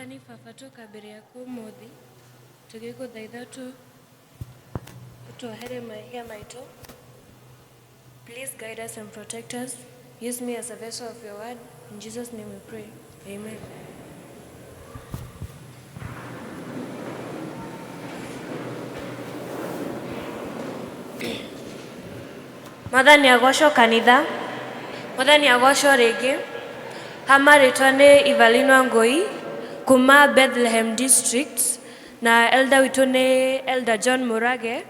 Mwathani fafatoka mbere yaku umuthi tugiguthaitha tuohere mahia maitu. Please guide us and protect us. Use me as a vessel of your word. In Jesus' name we pray. Amen. Mwathani agocwo kanitha. Mwathani agocwo ringi. Hamaritwa ni Evalyne Wangui kuma Bethlehem District na elder witu ni Elder John Murage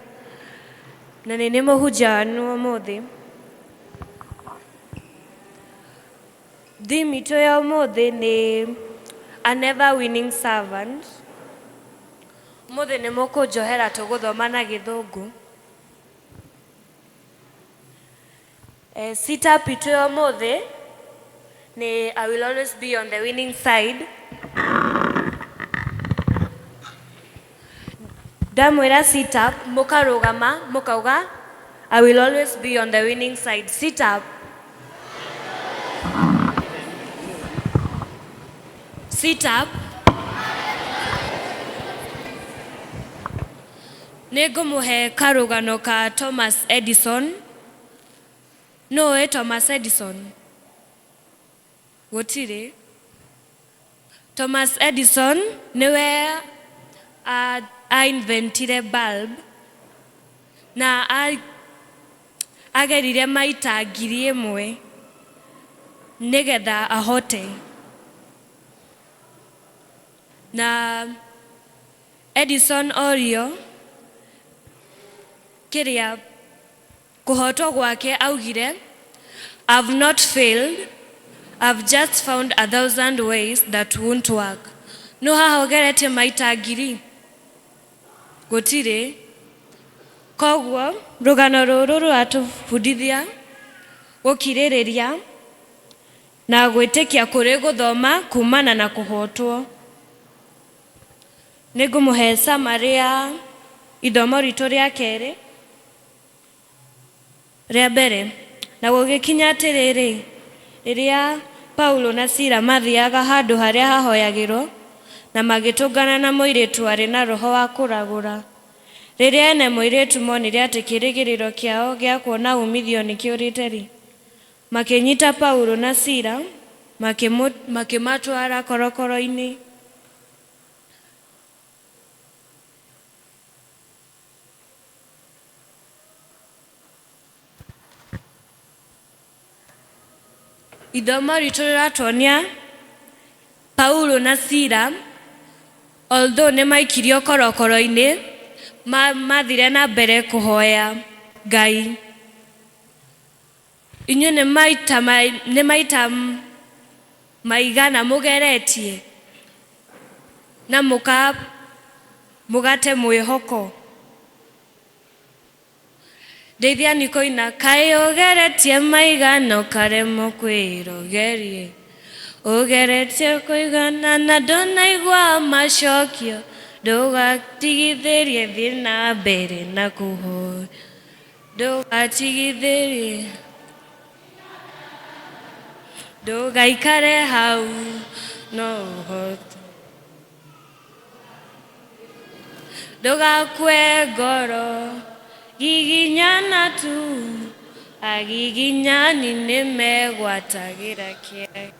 na ni muhunjia wanu umuthi. Theme itu ya umuthi ni a never winning servant. Umuthi ni mukunjohera tuguthoma na Githungu. Sit up itu ya umuthi ni I will always be on the winning side. Damwira sit up, mukarugama, mukauga I will always be on the winning side. Sit up. Sit up. Negumuhe karugano ka Thomas Edison. No, Thomas Edison. Gotire. Thomas Edison niwe inventire bulb na agerire maita 1,000 nigetha ahote. Na Edison orio kiria kuhotwo gwake augire, I've not failed, I've just found 1,000 ways that won't work. No hahogerete maita 1,000 gutire. Koguo rugano ruru ratubundithia gukiririria na gwitikia kuri guthoma kumana na kuhotwo. Ningumuhe summary ya ithomo ritu ria keri. Ria mbere, na gugikinya atiriri riria Paulo na Sila mathiaga handu haria hahoyagirwo na magitungana na muiritu ari na roho wa kuragura. Riria ene muiritu monire ati kirigiriro kiao gia kuona umithio nikiurite ri, makinyita Paulo na Sila makimatwara korokoro-ini. Ithomo ritu riratuonia Paulo na Sila although ne maikirio korokoro-ini mathire na mbere kuhoya Ngai. Inyu ne maita maigana mugeretie na mugate mwihoko. Ndeithia ni koina kai ugeretie maigano karemo kwirogerie. Ugeretie kuigana na ndonaigua macokio. Ndugatigithirie thii na mbere na kuhoya. Ndugatigithirie. Ndugaikare hau no hote. Ndugakue ngoro giginyana tu agiginyani nimegwatagira kia.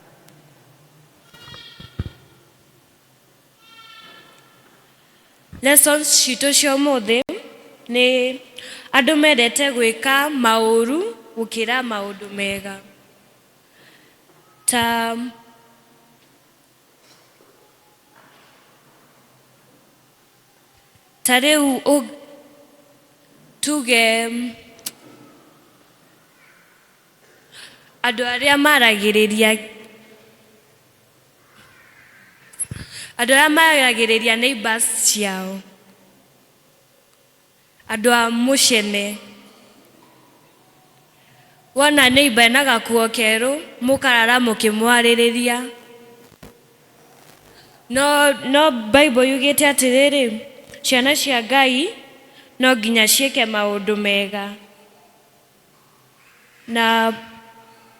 Lessons citu cia umuthi ni andu mendete gwika mauru gukira maundu mega. Ta riu tuge andu aria maragiriria neighbors ciao, andu a mucene. Wona neighbor na gakuo keru mukarara mukimwaririria. No Bible yugite atiriri, ciana cia Ngai no nginya cieke maundu mega. Na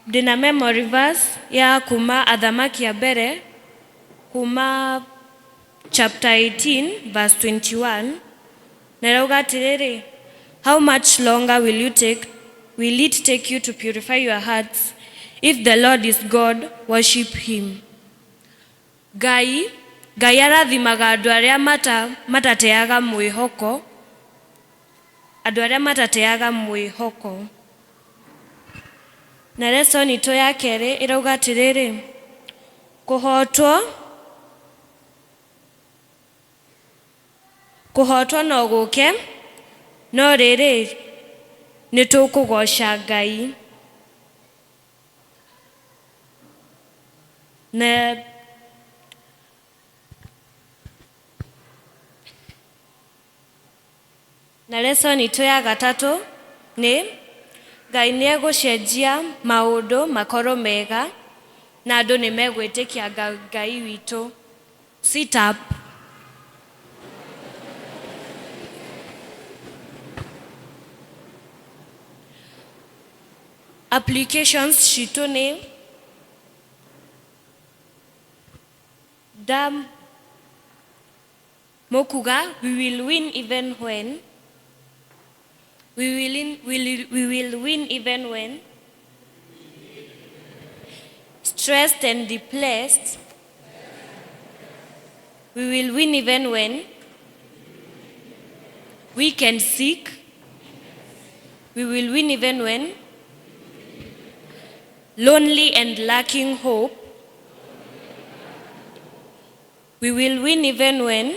ndina memory verse ya kuma athamaki a mbere kuma chapter 18 verse 21 narauga atiriri, how much longer will it take you to purify your hearts? If the Lord is God, worship him. Ngai arathimaga andu aria matateaga mwihoko, andu aria matateaga mwihoko. Na lesson ito ya kere irauga atiriri, kuhotwo no guke, no riri nitukugoca Ngai. Na lesson ito ya gatatu ni Ngai niegucenjia maundu makorwo mega na andu ni megwitikia Ngai witu. Sit up. Applications citu ni mokuga, we will win even when stressed and depressed. We will win even when weak and sick. We will win even when lonely and lacking hope. We will win even when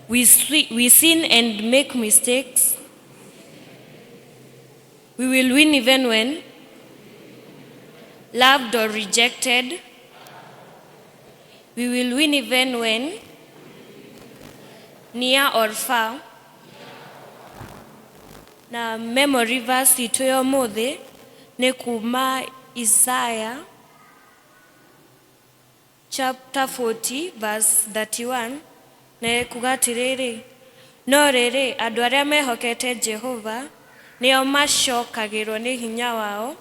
we sin and make mistakes. We will win even when loved or rejected. We will win even when near or far. Na memory verse itu ya umuthi ni kuma Isaiah chapter 40 verse 31 na kugatiriri, no riri andu aria mehokete Jehova nio macokagirwo ni hinya wao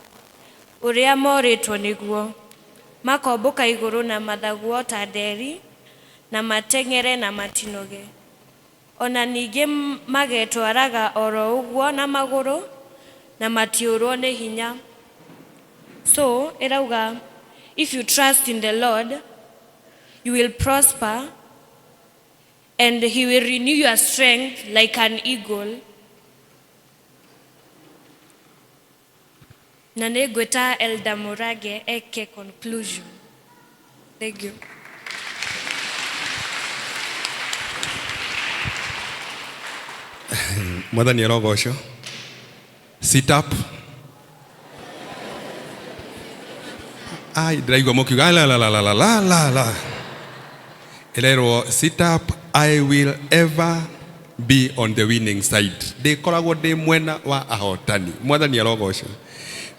uria moritwo niguo, makomboka iguru na mathaguo ta nderi, na mateng'ere na matinoge, ona ningi magetwaraga oro uguo na maguru na matiurwo ni hinya. So irauga, if you trust in the Lord, you will prosper and he will renew your strength like an eagle. Na negweta Elder Murage eke conclusion. Thank you. Mwathani arogocwo. Sit up. Ai, ndiraigua mukiuga la. Elero, sit up, I will ever be on the winning side. Ndikoragwo ndi mwena wa Ahotani. Mwathani arogocwo.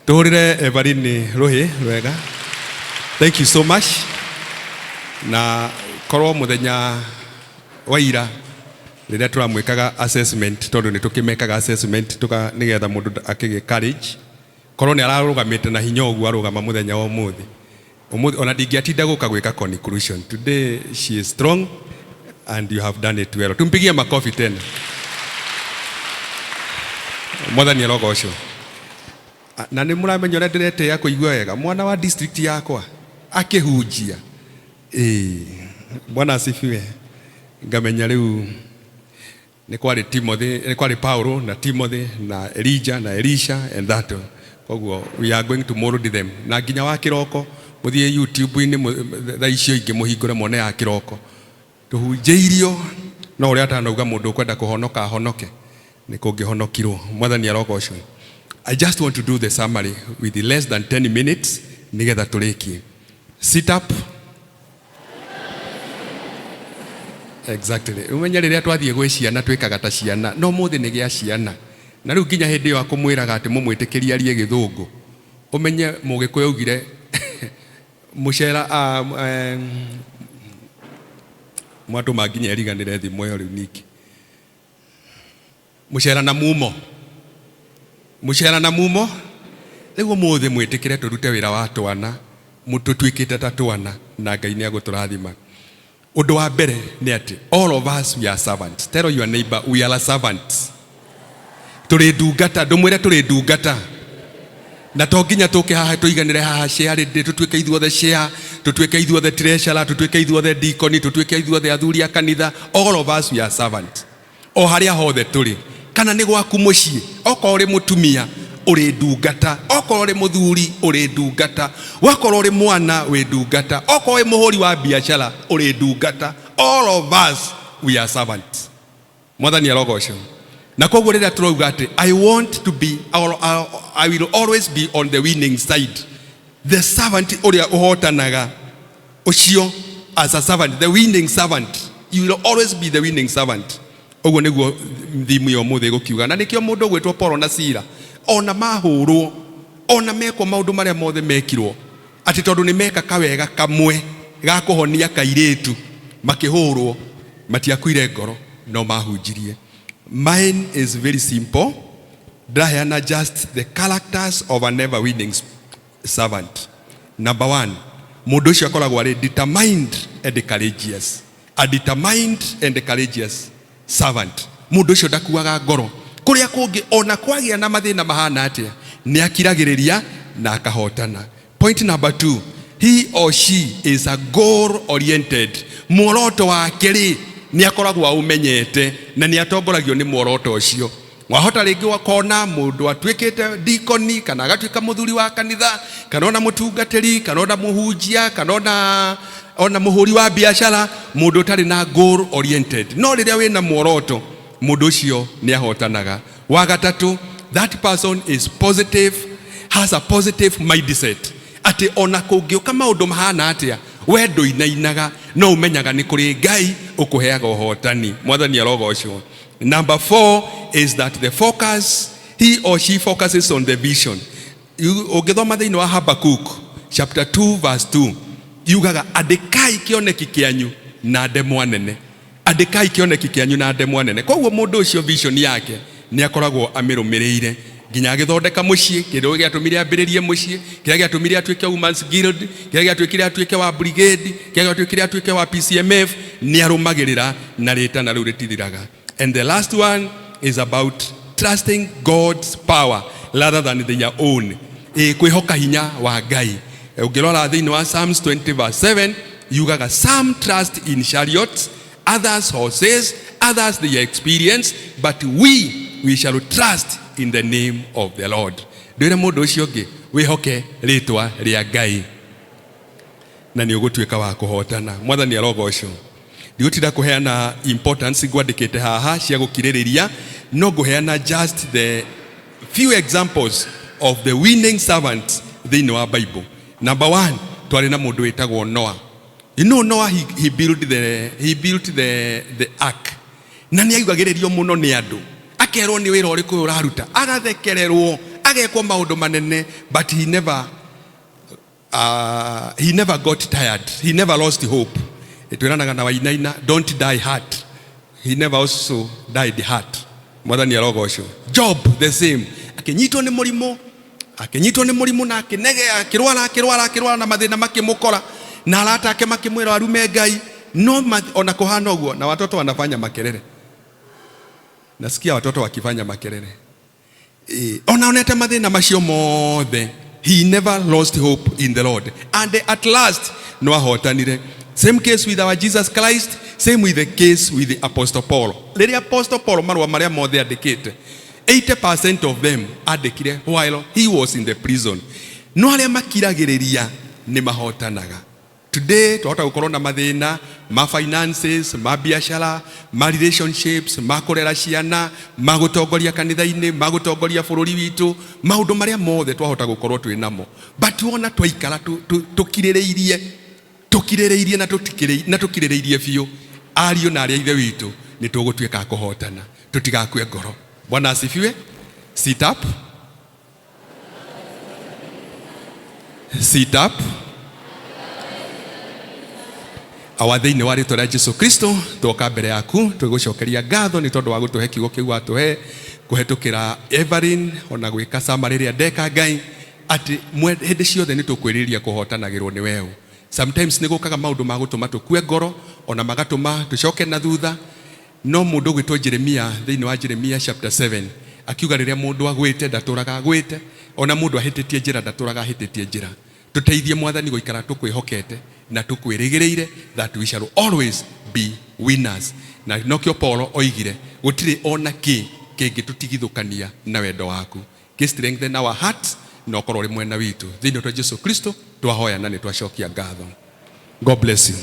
Tuhurire Evalyne Wangui. Thank you so much. Na korwo muthenya wa ira rĩrĩa turamwĩkaga assessment, tondũ nĩ tũkĩmekaga assessment nĩgetha mũndũ akĩgĩe courage, korwo nĩ ararũgamĩte na hinya ũguo arũgama mũthenya wa ũmũthĩ ona ndingĩatinda gũka gwĩka conclusion. Today she is strong and you have done it well. Tumpigie makofi tena. Mwathani arogocwo. Na nĩ mũramenya ũrĩa ndĩretĩĩa kũigua wega mwana wa district yakwa akĩhunjia. Bwana asifiwe. Ngamenya rĩu nĩ kwari Paulo na Timothy na Elijah na Elisha and that. Koguo we are going to mold them. Na nginya wa kiroko muthie YouTube-inĩ thaa icio ingĩ mũhingũre mone ya kiroko. Tuhunjĩirio no ũrĩa atanauga mũndũ ũkwenda kũhonoka ahonoke nĩ kũngĩhonokirwo. Mwathani arogocwo. I just want to do the summary with less than 10 minutes nigetha tũrĩkie. Sit up. Exactly. Umenya rĩrĩa twathiĩ gwĩ ciana twĩkaga ta ciana, no mũthĩ nĩ gĩa ciana. Na rĩu nginya hĩndĩ ĩyo akũmwĩraga atĩ mũmwĩtĩkĩrie arie gĩthũngũ. Ũmenye Mũgĩkũyũ augire mũcera mwatũma nginya eriganĩre thimũ ĩyo rĩu ningĩ. Mũcera na mumo rĩu ũmũthĩ mwĩtĩkĩre tũrute wĩra wa twana, mũtũtuĩkĩte ta twana na Ngai nĩ agũtũrathima. Undu wa mbere ni ati all of us we are servants. Tell your neighbor we are servants. Turi ndungata, ndumwire turi ndungata. Na to nginya tuke haha tuiganire haha share ndi tutuike ithuothe share, tutuike ithuothe treasurer, tutuike ithuothe deacon, tutuike ithuothe athuri a kanitha. All of us we are servants. O haria hothe turi. Kana ni gwaku mucii, okorwo uri mutumia uri ndungata, okorwo uri muthuri uri ndungata, wakorwo uri mwana uri ndungata, okorwo uri muhuri wa biashara uri ndungata. All of us we are servants. Mwathani arogocwo. Na koguo rĩrĩa turauga ati I want to be I will always be on the winning side. The servant uria uhotanaga ucio as a servant, the winning servant. You will always be the winning servant. Oguo niguo thimu yo muthe gukiuga. Na nikio mundu gwetwo Paulo na Sila ona mahurwo, ona mekwo maundu maria mothe mekirwo, ati tondu ni meka kawega kamwe ga kuhonia kairitu makihurwo, matiakuire ngoro no mahunjirie. Mine is very simple. Drahana just the characters of a never winning servant. Number one, mundu ucio akoragwo ari determined and courageous. A determined and courageous servant. Mundu ucio ndakuaga ngoro. Kuria kungi ona kwagia na mathina mahana atia ni akiragiriria na akahotana. Point number 2, he or she is a goal oriented. Muoroto wake ri ni akoragwo aumenyete na ni atongoragio ni muoroto ucio. Wahota ringi wakona mundu atwikite deacon kana agatuika muthuri wa kanitha kana ona mutungatiri kana ona muhunjia kana ona muhuri wa biashara, mundu utari na goal oriented. No riria wina muoroto mundu ucio ni ahotanaga. Wa gatatu, that person is positive, has a positive mindset. Ati ona kungiuka maundu mahana atia we nduinainaga no umenyaga ni kuri Ngai ukuheaga uhotani. Mwathani arogocwo. Number 4 is that the focus, he or she focuses on the vision. Ugithoma thiini wa Habakkuk chapter 2 verse 2 yugaga andikai kioneki kianyu na ndemwa nene. Andikai kioneki kianyu na ndemwa nene. Koguo mundu ucio vision yake ni akoragwo amirumirire nginya agithondeka mucii, kindu giatumire ambiririe mucii, kiria giatumire atuike Women's Guild, kiria giatumire atuike wa brigade, kiria giatumire atuike wa PCMF, ni arumagirira na ritana riu ritithiraga. And the last one is about trusting God's power rather than their own. Kwihoka hinya wa Ngai. Ungirora thiini wa Psalms 20 verse 7 yugaga some trust in chariots, others horses, others their experience, but we shall trust in the name of the Lord. Ndwire mundu ucio ngi wihoke ritwa ria Ngai na ni ugutuika wa kuhotana. Mwathani arogocwo. Ndigutira kuheana importance gwandikite haha cia gukiririria, no guheana just the few examples of the winning servants thiini wa Bible. Number 1, twari na mundu witagwo Noah. You know Noah he built the ark. Na ni aigagiririo muno ni andu. Akerwo ni wira uriku uraruta, agathekererwo, agekwo maundu manene, but he never got tired. He never lost hope. Etwiranaga na wainaina, don't die hard. He never also died hard. Mwathani arogocwo. Job the same. Akinyitwo ni murimu na akinege akirwara na mathina makimukora na arata ake makimwira arume Ngai. No ona kuhana uguo na watoto wanafanya makelele. Nasikia watoto wakifanya makelele. Onaonete mathina macio mothe. He never lost hope in the Lord. And at last, no ahotanire. Same case with our Jesus Christ, same with the case with the Apostle Paul. The Apostle Paul marua maria mothe andikite, 80% of them andikire while he was in the prison. No aria makiragiriria ni mahotanaga. Today tuhota gukorwo na mathina ma finances, ma biashara, ma relationships, ma kurera ciana, ma gutongoria kanitha-ini, ma gutongoria bururi witu, maundu maria mothe twahota gukorwo twi namo. But wona twaikara tukirireirie na tukirireirie biu, ariu na aria ithe witu ni tugutuika kuhotana, tutigakue ngoro. Bwana asifiwe. Sit up. Sit up. Awathini wa ritwa ria Jesu Kristo, tuoka mbere yaku tugucokeria ngatho ni tondu wa gutuhe kiugo kiu atuhe kuhetukira Evalyne ona gwika sama riria ndeka Ngai ati hindi ciothe ni tukwiriria kuhotanagirwo ni wewe. Sometimes nigukaga maundu ma gutuma tukue ngoro ona magatuma tucoke na thutha. No mundu gwitwo Jeremia thiini wa Jeremia chapter 7 akiuga riria mundu agwite ndaturaga agwite, ona mundu ahititie njira ndaturaga ahititie njira. Tuteithie Mwathani guikara tukwihokete na tukwirigireire that we shall always be winners. Na nokio Paulo oigire gutire ona ki kingitutigithukania na wendo waku. Ki strengthen our hearts na okorwo ri mwena witu thiini wa Yesu Kristo twahoya na ni twacokia ngatho. God bless you.